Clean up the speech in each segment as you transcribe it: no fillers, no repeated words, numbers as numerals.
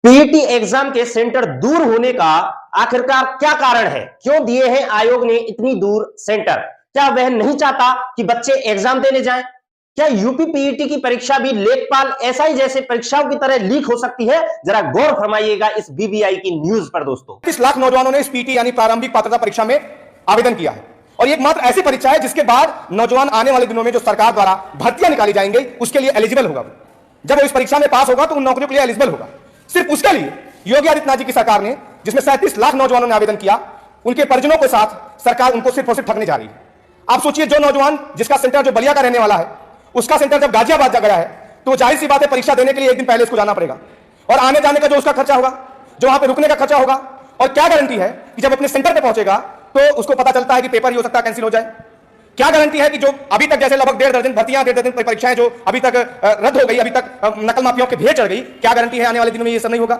PET exam के centre दूर होने का आखिरकार क्या कारण है? क्यों दिए हैं आयोग ने इतनी दूर सेंटर? क्या वह नहीं चाहता कि बच्चे एग्जाम देने जाएं? क्या यूपी पीईटी की परीक्षा भी लेखपाल एसआई जैसे परीक्षाओं की तरह लीक हो सकती है? जरा गौर फरमाइएगा इस बीबीआई की न्यूज पर दोस्तों। 30 लाख नौजवानों ने इस पीटी यानी प्रारंभिक पात्रता परीक्षा में आवेदन किया है और एक मात्र ऐसी परीक्षा है जिसके बाद नौजवान आने वाले दिनों में जो सरकार द्वारा भर्तियां निकाली जाएंगी उसके लिए एलिजिबल होगा। जब वो इस परीक्षा में पास होगा तो उन नौकरियों के लिए एलिजिबल होगा। सिर्फ उसके लिए योगी आदित्यनाथ जी की सरकार ने, जिसमें 37 लाख नौजवानों ने आवेदन किया, उनके परिजनों के साथ सरकार उनको सिर्फ और सिर्फ ठगने जा रही है। आप सोचिए, जो नौजवान जिसका सेंटर जो बलिया का रहने वाला है, उसका सेंटर जब गाजियाबाद जा गया है तो जाहिर सी बात है परीक्षा देने के लिए एक दिन पहले इसको जाना पड़ेगा और आने जाने का जो उसका खर्चा होगा, जो वहां पे रुकने का खर्चा होगा, और क्या गारंटी है कि जब अपने सेंटर पे पहुंचेगा तो उसको पता चलता है कि पेपर ही हो सकता है कैंसिल हो जाए। क्या गारंटी है कि जो अभी तक जैसे लगभग 1.5 दर्जन भर्तियां, 1.5 दर्जन परीक्षाएं जो अभी तक रद्द हो गई, अभी तक नकल माफियाओं के भेड़ चढ़ गई, क्या गारंटी है आने वाले दिनों में ये सब नहीं होगा?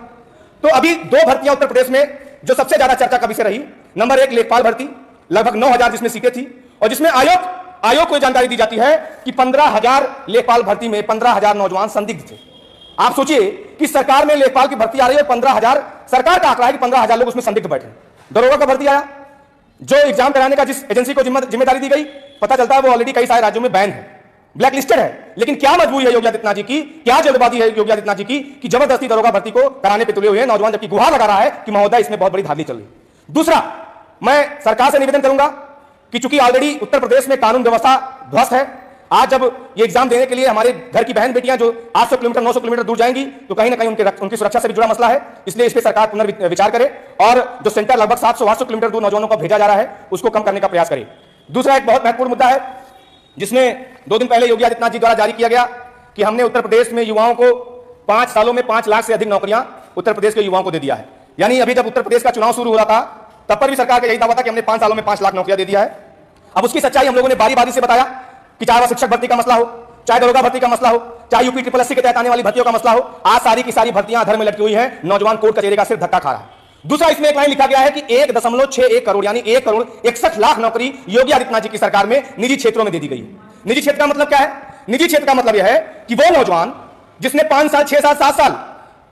तो अभी 2 भर्तियां उत्तर प्रदेश में जो सबसे ज्यादा चर्चा कभी से रही, नंबर 1 लेखपाल भर्ती, लगभग 9,000 जिसमें सीटें थी, और जिसमें आयोग को जानकारी दी जाती है कि 15,000 लेखपाल भर्ती में 15,000 नौजवान संदिग्ध थे। आप सोचिए कि सरकार में लेखपाल की भर्ती आ रही है, 15,000 सरकार का आंकड़ा है कि 15,000 लोग उसमें संदिग्ध बैठे। दरोगा का भर्ती आया, जो एग्जाम कराने का जिस एजेंसी को जिम्मेदारी दी गई, पता चलता है वो ऑलरेडी कई सारे राज्यों में बैन है, ब्लैक लिस्टेड है। लेकिन क्या मजबूरी है योगी आदित्यनाथ जी की, क्या जल्दबाजी है योगी आदित्यनाथ जी की कि जबरदस्ती दरोगा भर्ती को कराने पे तुले हुए हैं नौजवान, जबकि गुहार लगा रहा है कि महोदय इसमें बहुत बड़ी धांधली चल रही है। दूसरा, मैं सरकार से निवेदन करूंगा कि चूंकि ऑलरेडी उत्तर प्रदेश में कानून व्यवस्था ध्वस्त है, आज जब ये एग्जाम देने के लिए हमारे घर की बहन बेटियां जो 800 किलोमीटर 900 किलोमीटर दूर जाएंगी तो कहीं ना कहीं उनकी सुरक्षा से भी जुड़ा मसला है। इसलिए इस पर सरकार पुनर्विचार करे और जो सेंटर लगभग 700-800 किलोमीटर दूर नौजवानों को भेजा जा रहा है उसको कम करने का प्रयास करे। दूसरा एक बहुत महत्वपूर्ण मुद्दा है जिसमें 2 दिन पहले योगी आदित्यनाथ जी द्वारा जारी किया गया कि हमने उत्तर प्रदेश में युवाओं को 5 सालों में 5 लाख से अधिक नौकरियां उत्तर प्रदेश के युवाओं को दे दिया है। यानी अभी जब उत्तर प्रदेश का चुनाव शुरू हो रहा था तब पर भी सरकार का यही दावा था कि हमने 5 सालों में 5 लाख नौकरियां दे दिया है। अब उसकी सच्चाई हम लोगों ने बारी बारी से बताया कि चाहे वह शिक्षक भर्ती का मसला हो, चाहे दरोगा भर्ती का मसला हो, चाहे यूपी SSS के तहत आने वाली भर्तियों का मसला हो, आज सारी की सारी भर्तियां अधर में लटकी हुई हैं, नौजवान कोर्ट कचहरी का सिर्फ धक्का खा रहा है। दूसरा, इसमें एक लाइन लिखा गया है कि 1.61 करोड़ यानी 1 करोड़ 61 लाख नौकरी योगी आदित्यनाथ जी की सरकार में निजी क्षेत्रों में दे दी गई है। निजी क्षेत्र का मतलब क्या है? निजी क्षेत्र का मतलब यह है कि वो नौजवान जिसने 5 साल 6 साल 7 साल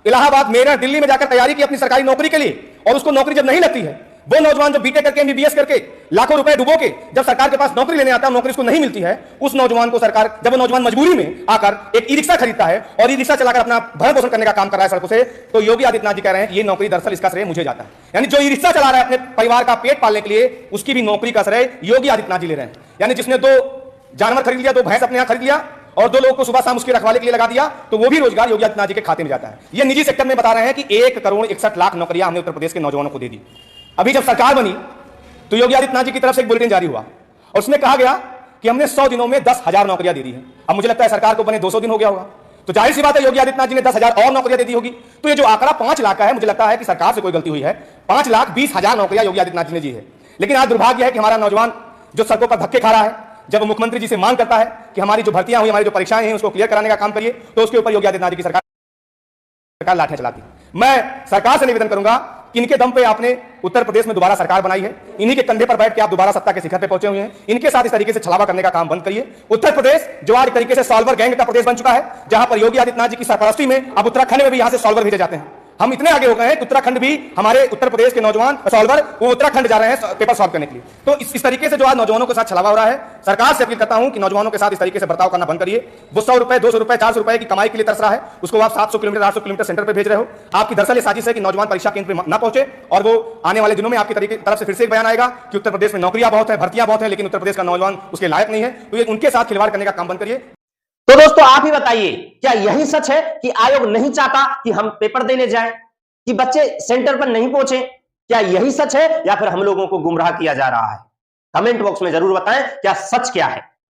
इलाहाबाद, मेरठ, दिल्ली में जाकर तैयारी की अपनी सरकारी नौकरी के लिए, और उसको नौकरी जब नहीं लगती है, वो नौजवान जो बीटेक करके MBBS करके लाखों रुपए डुबो के जब सरकार के पास नौकरी लेने आता है, नौकरी उसको नहीं मिलती है, उस नौजवान को सरकार, जब वो नौजवान मजबूरी में आकर एक ई-रिक्शा खरीदता है और ई-रिक्शा चलाकर अपना भरण पोषण करने का काम कर रहा है सड़कों से, तो योगी आदित्यनाथ जी कह रहे हैं कि ये नौकरी दरअसल इसका श्रेय मुझे जाता है। यानी जो ई-रिक्शा चला रहा है अपने परिवार का पेट पालने के लिए, उसकी भी नौकरी का श्रेय योगी आदित्यनाथ जी ले रहे हैं। यानी जिसने 2 जानवर खरीद लिया, 2 भैंस अपने यहां खरीद लिया और 2 लोगों को सुबह शाम उसके रखवाले के लिए लगा दिया, तो वो भी रोजगार योगी आदित्यनाथ जी के खाते में जाता है। ये निजी सेक्टर में बता रहे हैं कि 1 करोड़ 61 लाख नौकरियां हमने उत्तर प्रदेश के नौजवानों को दे दी। अभी जब सरकार बनी तो योगी आदित्यनाथ जी की तरफ से एक बुलेटिन जारी हुआ और उसमें कहा गया कि हमने 100 दिनों में 10,000 नौकरियां दे दी हैं। अब मुझे लगता है सरकार को बने 200 दिन हो गया होगा, तो जाहिर सी बात है योगी आदित्यनाथ जी ने 10,000 और नौकरियां दे दी होगी। तो ये जो आंकड़ा 5 लाख का है, मुझे लगता है कि सरकार से कोई गलती हुई है। 5,20,000 नौकरियां योगी आदित्यनाथ जी ने दी है। लेकिन आज दुर्भाग्य है कि हमारा नौजवान जो सड़कों पर धक्के खा रहा है, जब वो मुख्यमंत्री जी से मांग करता है कि हमारी जो भर्तियां हुई, हमारी जो परीक्षाएं हैं उसको क्लियर कराने का काम करिए, तो उसके ऊपर योगी आदित्यनाथ जी की सरकार लाठियां चलाती है। मैं सरकार से निवेदन करूंगा कि इनके दम पे आपने उत्तर प्रदेश में दोबारा सरकार बनाई है, इन्हीं के कंधे पर बैठ के आप दोबारा सत्ता के शिखर पे पहुंचे हुए हैं, इनके साथ इस तरीके से छलावा करने का काम बंद करिए। उत्तर प्रदेश जो आज तरीके से सॉल्वर गैंग का प्रदेश बन चुका है, जहां पर योगी आदित्यनाथ जी की सरपरस्ती में अब उत्तराखंड में भी यहां से सॉल्वर भेजे जाते हैं। हम इतने आगे हो गए हैं कि उत्तराखंड भी हमारे उत्तर प्रदेश के नौजवान सॉल्वर वो उत्तराखंड जा रहे हैं पेपर सॉल्व करने के लिए। तो इस तरीके से जो आज नौजवानों के साथ छलावा हो रहा है, सरकार से अपील करता हूं कि नौजवानों के साथ इस तरीके से बर्ताव करना बंद करिए। वो 100 रुपए 200 रुपए 400 रुपए की कमाई के लिए तरस रहा है, उसको आप 700 किलोमीटर 800 किलोमीटर सेंटर पे भेज रहे हो। आपकी दरअसल ये साजिश है कि नौजवान परीक्षा केंद्र पे न पहुंचे और वो आने वाले दिनों में आपकी तरफ से फिर से एक बयान आएगा कि उत्तर प्रदेश में नौकरियां बहुत है, भर्तियां बहुत है, लेकिन उत्तर प्रदेश का नौजवान उसके लायक नहीं है। तो ये उनके साथ खिलवाड़ करने का काम बंद करिए। तो दोस्तों आप ही बताइए, क्या यही सच है कि आयोग नहीं चाहता कि हम पेपर देने जाएं, कि बच्चे सेंटर पर नहीं पहुंचे? क्या यही सच है या फिर हम लोगों को गुमराह किया जा रहा है? कमेंट बॉक्स में जरूर बताएं क्या सच क्या है।